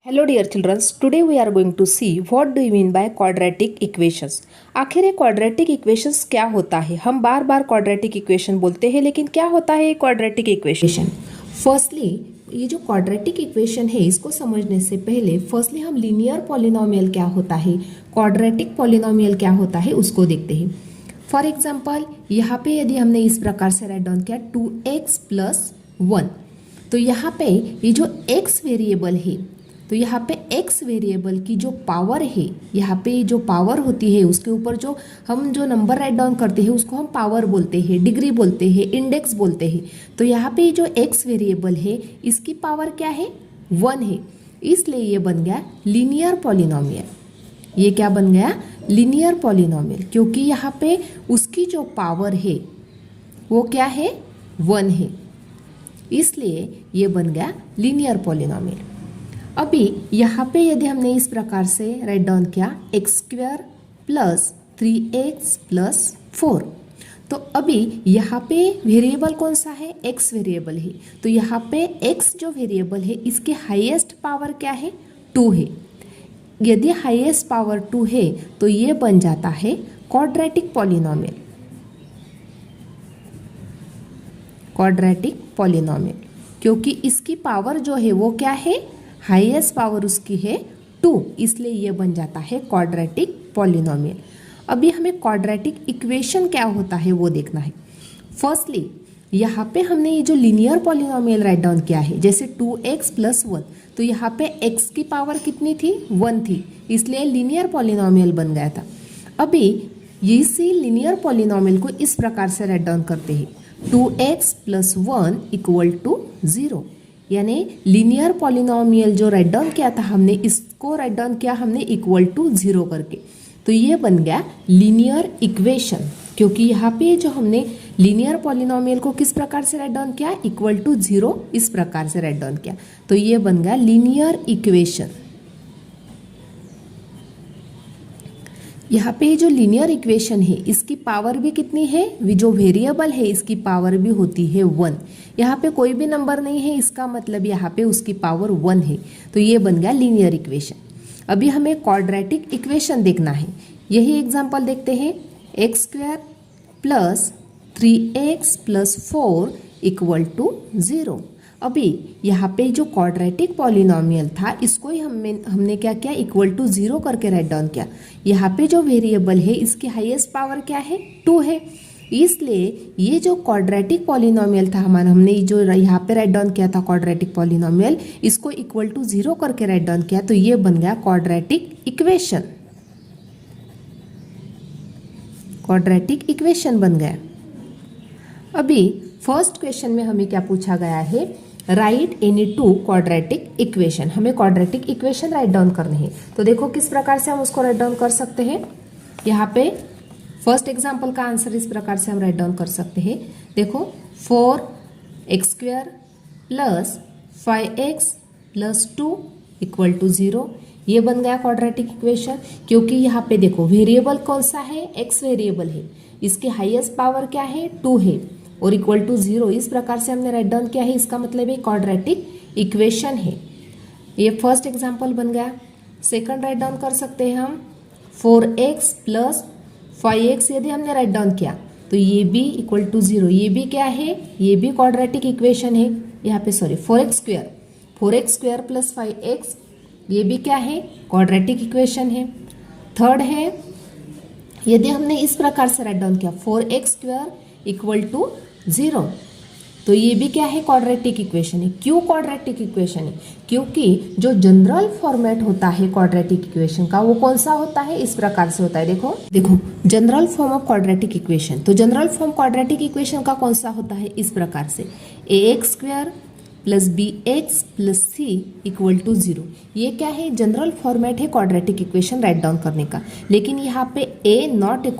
Hello dear children, today we are going to see what do you mean by quadratic equations। आखिर ये quadratic equations क्या होता है। हम बार बार quadratic equation बोलते हैं, लेकिन क्या होता है ये quadratic equation। फर्स्टली ये जो quadratic equation है इसको समझने से पहले फर्स्टली हम linear polynomial क्या होता है, quadratic polynomial क्या होता है उसको देखते हैं। फॉर एग्जाम्पल यहाँ पे यदि हमने इस प्रकार से राइट डाउन किया 2x + 1, तो यहाँ पे ये जो x वेरिएबल है, तो यहाँ पे x वेरिएबल की जो पावर है, यहाँ पे जो पावर होती है उसके ऊपर जो हम जो नंबर राइट डाउन करते हैं उसको हम पावर बोलते हैं, डिग्री बोलते हैं, इंडेक्स बोलते हैं। तो यहाँ पे जो x वेरिएबल है इसकी पावर क्या है, 1 है, इसलिए ये बन गया लीनियर पॉलिनोमियल। ये क्या बन गया, लीनियर पॉलिनोमियल, क्योंकि यहाँ पे उसकी जो पावर है वो क्या है, 1 है, इसलिए ये बन गया लीनियर पॉलिनोमियल। अभी यहाँ पे यदि हमने इस प्रकार से राइट डाउन किया x² + 3x + 4, तो अभी यहाँ पे वेरिएबल कौन सा है, x वेरिएबल है। तो यहाँ पे x जो वेरिएबल है इसकी हाईएस्ट पावर क्या है, 2 है। यदि हाईएस्ट पावर 2 है तो ये बन जाता है क्वाड्रेटिक पॉलिनोमियल। क्वाड्रेटिक पॉलिनोमियल क्योंकि इसकी पावर जो है वो क्या है, हाईएस्ट पावर उसकी है 2, इसलिए ये बन जाता है क्वाड्रेटिक पॉलिनोमियल। अभी हमें क्वाड्रेटिक इक्वेशन क्या होता है वो देखना है। फर्स्टली यहाँ पे हमने ये जो लीनियर पॉलिनोमियल राइट डाउन किया है, जैसे 2x + 1, तो यहाँ पे x की पावर कितनी थी, 1 थी, इसलिए लीनियर पॉलिनोमियल बन गया था। अभी इसी लीनियर पॉलिनोमियल को इस प्रकार से राइट डाउन करते हैं 2x + 1 = 0, यानी लीनियर पॉलिनोमियल जो राइट डाउन किया था हमने, इसको राइट डाउन किया हमने =0 करके, तो ये बन गया लीनियर इक्वेशन। क्योंकि यहाँ पे जो हमने लीनियर पॉलिनोमियल को किस प्रकार से राइट डाउन किया, =0 इस प्रकार से राइट डाउन किया, तो ये बन गया लीनियर इक्वेशन। यहाँ पे जो लीनियर इक्वेशन है इसकी पावर भी कितनी है, जो वेरिएबल है इसकी पावर भी होती है 1। यहाँ पे कोई भी नंबर नहीं है, इसका मतलब यहाँ पे उसकी पावर 1 है, तो ये बन गया लीनियर इक्वेशन। अभी हमें क्वाड्रेटिक इक्वेशन देखना है, यही एग्जांपल देखते हैं x² + 3x + 4 = 0। अभी यहाँ पे जो क्वाड्रेटिक पॉलिनोमियल था इसको ही हमने क्या किया, =0 करके राइट डाउन किया। यहाँ पे जो वेरिएबल है इसकी हाईएस्ट पावर क्या है, 2 है, इसलिए ये जो क्वाड्रेटिक पॉलिनोमियल था हमारा, हमने जो यहाँ पे राइट डाउन किया था क्वाड्रेटिक पॉलिनोमियल, इसको =0 करके राइट डाउन किया, तो ये बन गया क्वाड्रेटिक इक्वेशन। क्वाड्रेटिक इक्वेशन बन गया। अभी फर्स्ट क्वेश्चन में हमें क्या पूछा गया है, राइट एनी 2 क्वाड्रेटिक इक्वेशन। हमें क्वाड्रेटिक इक्वेशन राइट डाउन करनी है, तो देखो किस प्रकार से हम उसको राइट डाउन कर सकते हैं। यहाँ पे फर्स्ट एग्जांपल का आंसर इस प्रकार से हम राइट डाउन कर सकते हैं। देखो 4x² + 5x + 2 = 0, ये बन गया क्वाड्रेटिक इक्वेशन। क्योंकि यहाँ पे देखो वेरिएबल कौन सा है, x वेरिएबल है, इसकी हाईएस्ट पावर क्या है, 2 है, और =0 इस प्रकार से हमने राइट डाउन किया है, इसका मतलब ये क्वाड्रेटिक इक्वेशन है। ये फर्स्ट एग्जांपल बन गया। सेकंड राइट डाउन कर सकते हैं हम 4x + 5x, यदि हमने राइट डाउन किया तो ये भी =0, ये भी क्या है, ये भी क्वाड्रेटिक इक्वेशन है। यहाँ पे सॉरी 4x² + 5x, ये भी क्या है, क्वाड्रेटिक इक्वेशन है। थर्ड है, यदि हमने इस प्रकार से राइट डाउन किया 4x² = 0, तो ये भी क्या है, क्वाड्रेटिक इक्वेशन है। क्यों क्वाड्रेटिक इक्वेशन है, क्योंकि जो जनरल फॉर्मेट होता है क्वाड्रेटिक इक्वेशन का वो कौन सा होता है, इस प्रकार से होता है। देखो general form of quadratic equation, तो जनरल फॉर्म क्वाड्रेटिक इक्वेशन का कौन सा होता है, इस प्रकार से ax² + bx + c = 0। ये क्या है, जनरल फॉर्मेट है क्वाड्रेटिक इक्वेशन राइट डाउन करने का। लेकिन यहाँ पे a ≠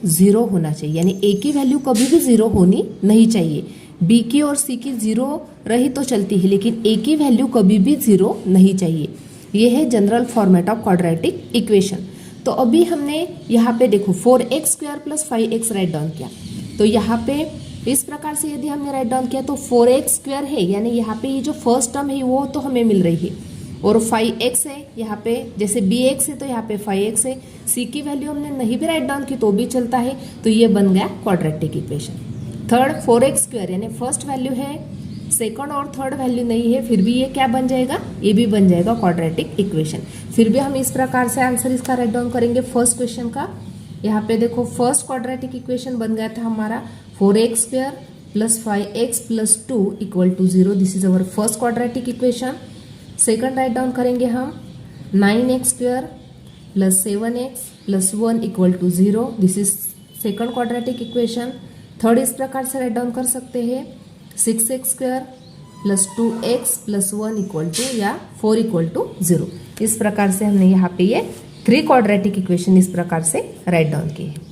0 होना चाहिए, यानी a की वैल्यू कभी भी 0 होनी नहीं चाहिए। b की और c की 0 रही तो चलती है, लेकिन a की वैल्यू कभी भी 0 नहीं चाहिए। ये है general format of quadratic equation. तो अभी हमने यहाँ पे देखो 4x² + 5x राइट डाउन किया, तो यहाँ पे इस प्रकार से यदि हमने राइट डाउन किया तो 4x² है, यानी यहाँ पे ये जो फर्स्ट टर्म है वो तो हमें मिल रही है, और 5x है यहाँ पे, जैसे bx है तो यहाँ पे 5x है। c की वैल्यू हमने नहीं भी राइट डाउन की तो भी चलता है, तो ये बन गया quadratic equation. Third 4x square यानी फर्स्ट वैल्यू है, सेकंड और थर्ड वैल्यू नहीं है, फिर भी ये क्या बन जाएगा, ये भी बन जाएगा क्वाड्रेटिक इक्वेशन। फिर भी हम इस प्रकार से आंसर इसका राइट डाउन करेंगे फर्स्ट क्वेश्चन का। यहाँ पे देखो फर्स्ट क्वाड्रेटिक इक्वेशन बन गया था हमारा 4x square plus 5x plus 2 equal to 0। This is our first quadratic equation. Second write down करेंगे हम 9x square plus 7x plus 1 equal to 0। This is second quadratic equation. Third इस प्रकार से write down कर सकते हैं 6x square plus 2x plus 1 equal to या 4 equal to 0। इस प्रकार से हमने यहाँ पे ये 3 क्वाड्रेटिक इक्वेशन इस प्रकार से राइट डाउन किए हैं।